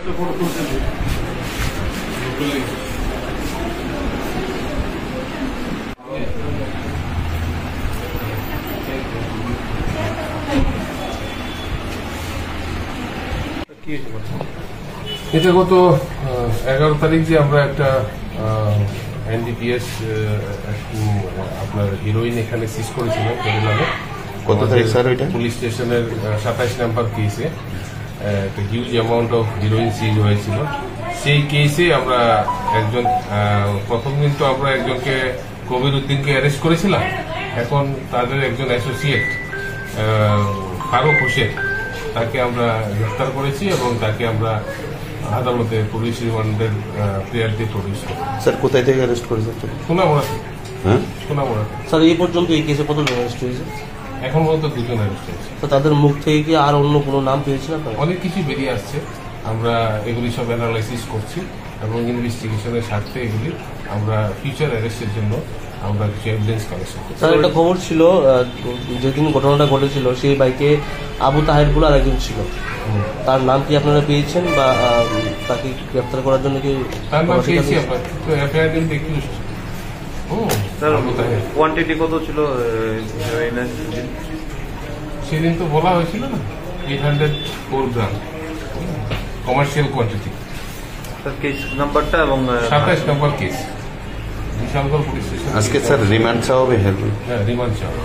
এটা গত 11 তারিখ যে আমরা একটা এনডিপিএস আপনার হিরোইন এখানে সিজ করেছিলাম কত তারিখ স্যার? ওইটা পুলিশ স্টেশনের 27 নম্বর কেসে একটা হিউজ অ্যামাউন্ট অফ হিরোইন সিজ হয়েছিল। সেই কেসে আমরা একজন প্রথম দিন তো আমরা একজনকে কবির উদ্দিনকে অ্যারেস্ট করেছিলাম। এখন তাদের একজন অ্যাসোসিয়েট ফারুক হোসেন তাকে আমরা গ্রেফতার করেছি এবং তাকে আমরা আদালতে পুলিশ রিমান্ডের প্রেয়ার দিয়ে প্রডিউস করি। স্যার কোথায় থেকে অ্যারেস্ট করেছেন? সোনামুড়া। হ্যাঁ সোনামুড়া। স্যার এই পর্যন্ত এই কেসে কতজন অ্যারেস্ট হয়েছে? এখন পর্যন্ত 2 জন অ্যারেস্ট হয়েছে। তো তাদের মুখ থেকে কি আর অন্য কোনো নাম পেয়েছেন আপনারা? অনেক কিছু বেরিয়ে আসছে, আমরা এগুলি সব অ্যানালাইসিস করছি এবং ইনভেস্টিগেশনের স্বার্থে এগুলি আমরা ফিউচার অ্যারেস্টের জন্য আমরা কিছু এভিডেন্স কালেকশন করছি। স্যার একটা খবর ছিল যেদিন ঘটনাটা ঘটেছিল সেই বাইকে আবু তাহের বলে আরেকজন ছিল, তার নাম কি আপনারা পেয়েছেন বা তাকে গ্রেফতার করার জন্য কি? তার নাম পেয়েছি আমরা, তো এফআইআর দিন দেখি। কোয়ান্টিটি কত ছিল সেদিন? তো বলা হয়েছিল না 804 গ্রাম কমার্শিয়াল কোয়ান্টিটি। কেস নাম্বারটা এবং 27 নম্বর কেস বিশালগড় পুলিশ স্টেশন। আজকে স্যার রিমান্ড চাওয়া হবে? হ্যাঁ, রিমান্ড চাওয়া।